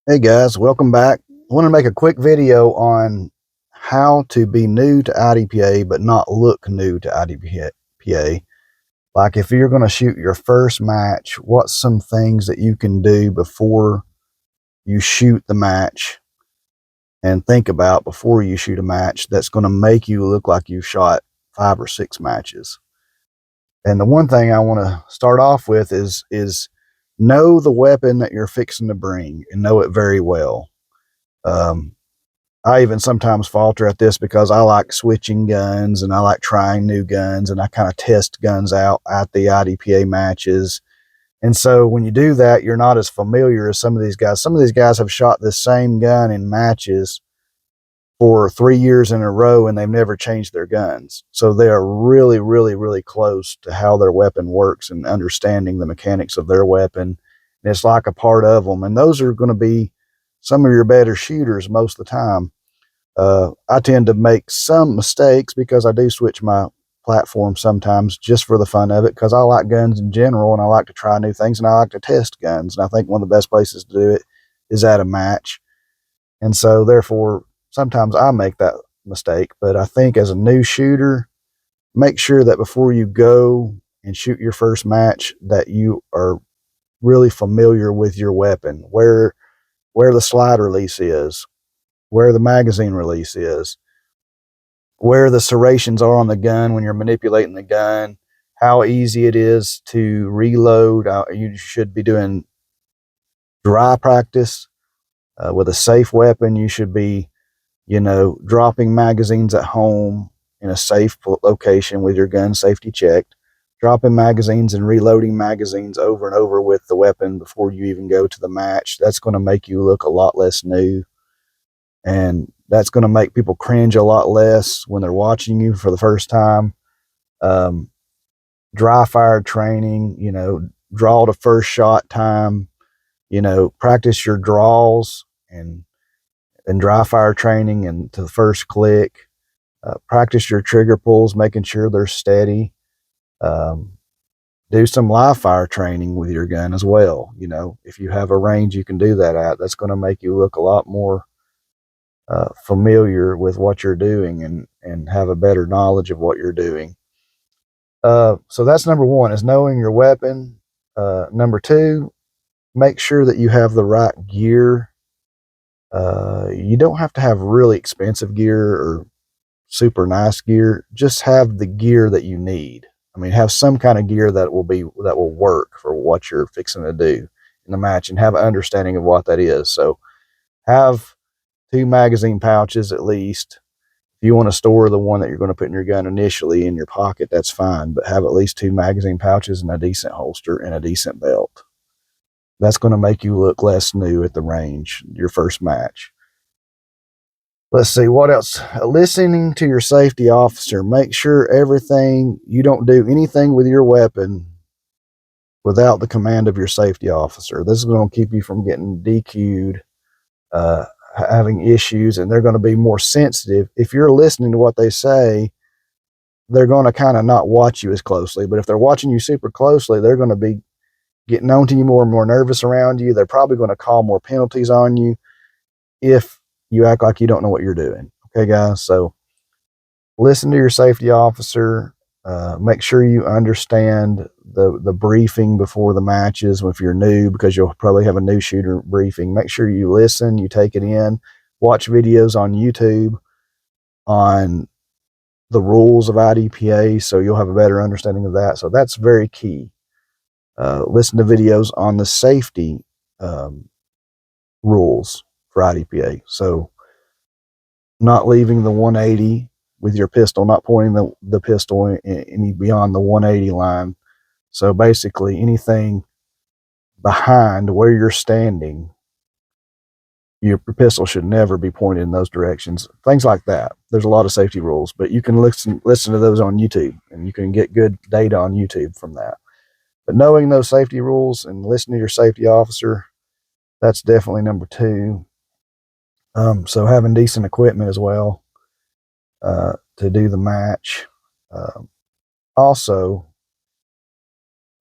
Hey guys, welcome back. I want to make a quick video on how to be new to IDPA but not look new to IDPA. Like if you're going to shoot your first match, what's some things that you can do before you shoot the match and think about before you shoot a match that's going to make you look like you shot 5 or 6 matches. And the one thing I want to start off with is know the weapon that you're fixing to bring and know it very well. Um, I even sometimes falter at this because I like switching guns and I like trying new guns and I kind of test guns out at the IDPA matches. And so when you do that, you're not as familiar as some of these guys. Some of these guys have shot the same gun in matches for 3 years in a row and they've never changed their guns. So they are really, really, really close to how their weapon works and understanding the mechanics of their weapon. And it's like a part of them. And those are going to be some of your better shooters most of the time. I tend to make some mistakes because I do switch my platform sometimes just for the fun of it because I like guns in general and I like to try new things and I like to test guns. And I think one of the best places to do it is at a match. And so, therefore, sometimes I make that mistake. But I think as a new shooter, make sure that before you go and shoot your first match, that you are really familiar with your weapon, where the slide release is, where the magazine release is, where the serrations are on the gun when you're manipulating the gun, how easy it is to reload. You should be doing dry practice with a safe weapon. You should be, dropping magazines at home in a safe location with your gun safety checked, dropping magazines and reloading magazines over and over with the weapon before you even go to the match. That's going to make you look a lot less new. And that's going to make people cringe a lot less when they're watching you for the first time. Um, Dry fire training, draw to first shot time, practice your draws and dry fire training and to the first click. Practice your trigger pulls, making sure they're steady. Um, do some live fire training with your gun as well. If you have a range you can do that at, that's going to make you look a lot more familiar with what you're doing and have a better knowledge of what you're doing. So that's number one, is knowing your weapon. Number two, make sure that you have the right gear. You don't have to have really expensive gear or super nice gear. Just have the gear that you need. I mean, have some kind of gear that will work for what you're fixing to do in the match, and have an understanding of what that is. So have 2 magazine pouches at least. If you want to store the one that you're going to put in your gun initially in your pocket, that's fine, but have at least 2 magazine pouches and a decent holster and a decent belt. That's going to make you look less new at the range, your first match. Let's see, what else? Listening to your safety officer. Make sure you don't do anything with your weapon without the command of your safety officer. This is going to keep you from getting DQ'd, uh, having issues, and they're going to be more sensitive. If you're listening to what they say, they're going to kind of not watch you as closely. But if they're watching you super closely, they're going to be getting on to you more and more nervous around you. They're probably going to call more penalties on you if you act like you don't know what you're doing. Okay, guys? So listen to your safety officer. Make sure you understand the briefing before the matches if you're new, because you'll probably have a new shooter briefing. Make sure you listen, you take it in, watch videos on YouTube on the rules of IDPA so you'll have a better understanding of that. So that's very key. Listen to videos on the safety rules for IDPA. So not leaving the 180 with your pistol, not pointing the pistol any beyond the 180 line. So basically anything behind where you're standing, your pistol should never be pointed in those directions. Things like that. There's a lot of safety rules, but you can listen to those on YouTube, and you can get good data on YouTube from that. But knowing those safety rules and listening to your safety officer, that's definitely number two. So having decent equipment as well to do the match. Um, Also,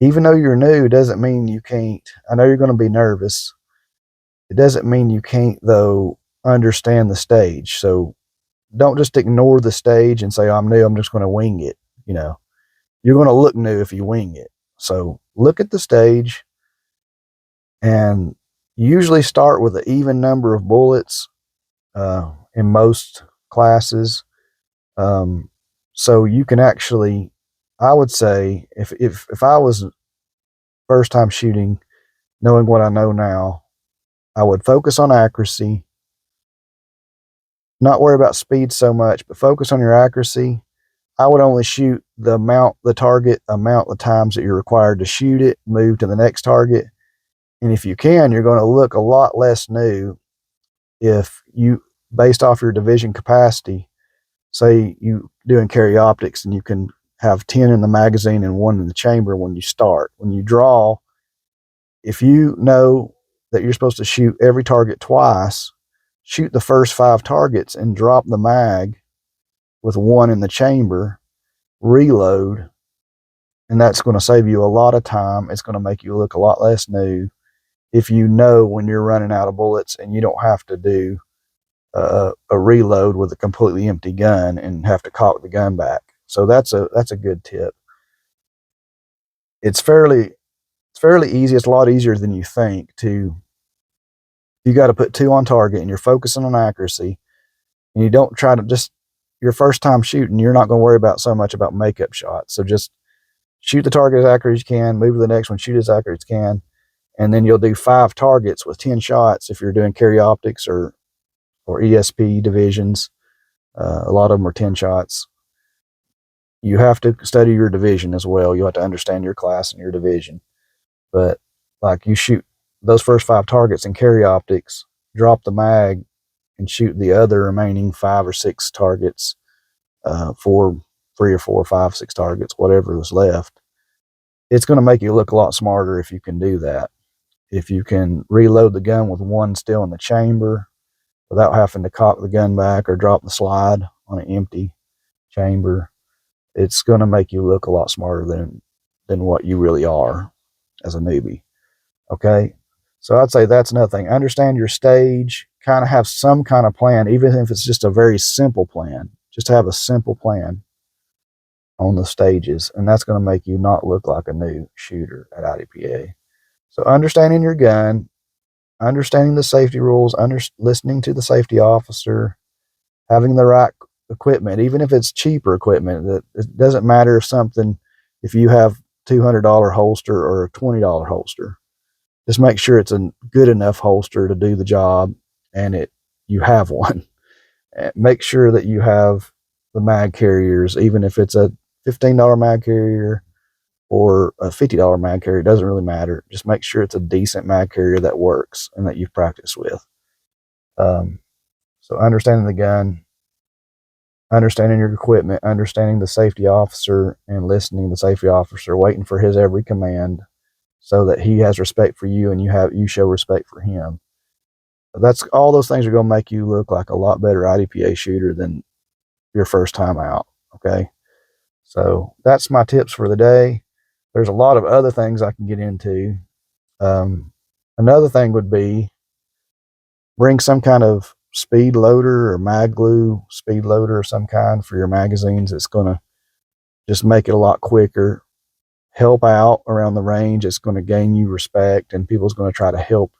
even though you're new, doesn't mean you can't. I know you're going to be nervous, It doesn't mean you can't, though, understand the stage. So don't just ignore the stage and say, oh, I'm new, I'm just going to wing it. You know, you're going to look new if you wing it. So look at the stage and usually start with an even number of bullets in most classes. Um, so you can actually, I would say, if I was first time shooting, knowing what I know now, I would focus on accuracy, not worry about speed so much, but focus on your accuracy. I would only shoot the target amount of times that you're required to shoot it, move to the next target. And if you can, you're going to look a lot less new if you, based off your division capacity, say you doing carry optics and you can have 10 in the magazine and 1 in the chamber when you start. When you draw, if you know that you're supposed to shoot every target twice, shoot the first 5 targets and drop the mag with 1 in the chamber, reload, and that's going to save you a lot of time. It's going to make you look a lot less new if you know when you're running out of bullets and you don't have to do a reload with a completely empty gun and have to cock the gun back. So that's a good tip. It's fairly easy. It's a lot easier than you think to. You got to put 2 on target and you're focusing on accuracy, and you don't try to just your first time shooting. You're not going to worry about so much about makeup shots. So just shoot the target as accurate as you can. Move to the next one. Shoot as accurate as you can, and then you'll do 5 targets with 10 shots if you're doing carry optics or ESP divisions. A lot of them are 10 shots. You have to study your division as well. You have to understand your class and your division. But like you shoot those first 5 targets in carry optics, drop the mag, and shoot the other remaining 5 or 6 targets for 3 or 4 or 5, 6 targets, whatever was left. It's going to make you look a lot smarter if you can do that. If you can reload the gun with 1 still in the chamber without having to cock the gun back or drop the slide on an empty chamber, it's going to make you look a lot smarter than what you really are as a newbie. Okay, so I'd say that's another thing. Understand your stage, kind of have some kind of plan, even if it's just a very simple plan. Just have a simple plan on the stages, and that's going to make you not look like a new shooter at IDPA. So understanding your gun, understanding the safety rules, listening to the safety officer, having the right equipment, even if it's cheaper equipment. That it doesn't matter if you have $200 holster or a $20 holster. Just make sure it's a good enough holster to do the job, and you have one. Make sure that you have the mag carriers, even if it's a $15 mag carrier or a $50 mag carrier, it doesn't really matter. Just make sure it's a decent mag carrier that works and that you've practiced with. So understanding the gun, understanding your equipment, understanding the safety officer, and listening to the safety officer, waiting for his every command so that he has respect for you and you show respect for him. That's all those things are going to make you look like a lot better IDPA shooter than your first time out. Okay. So that's my tips for the day. There's a lot of other things I can get into. Another thing would be bring some kind of speed loader or mag glue speed loader of some kind for your magazines. It's going to just make it a lot quicker, help out around the range. It's going to gain you respect, and people's going to try to help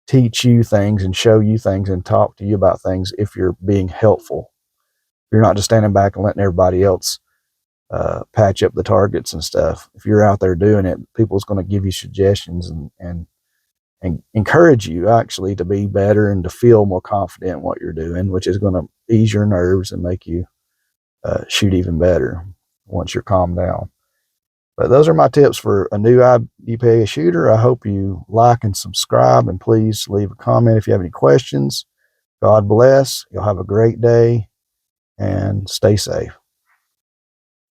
teach you things and show you things and talk to you about things if you're being helpful. You're not just standing back and letting everybody else patch up the targets and stuff. If you're out there doing it, people's going to give you suggestions and encourage you actually to be better and to feel more confident in what you're doing, which is going to ease your nerves and make you shoot even better once you're calmed down. But those are my tips for a new IDPA shooter. I hope you like and subscribe, and please leave a comment if you have any questions. God bless. You'll have a great day and stay safe.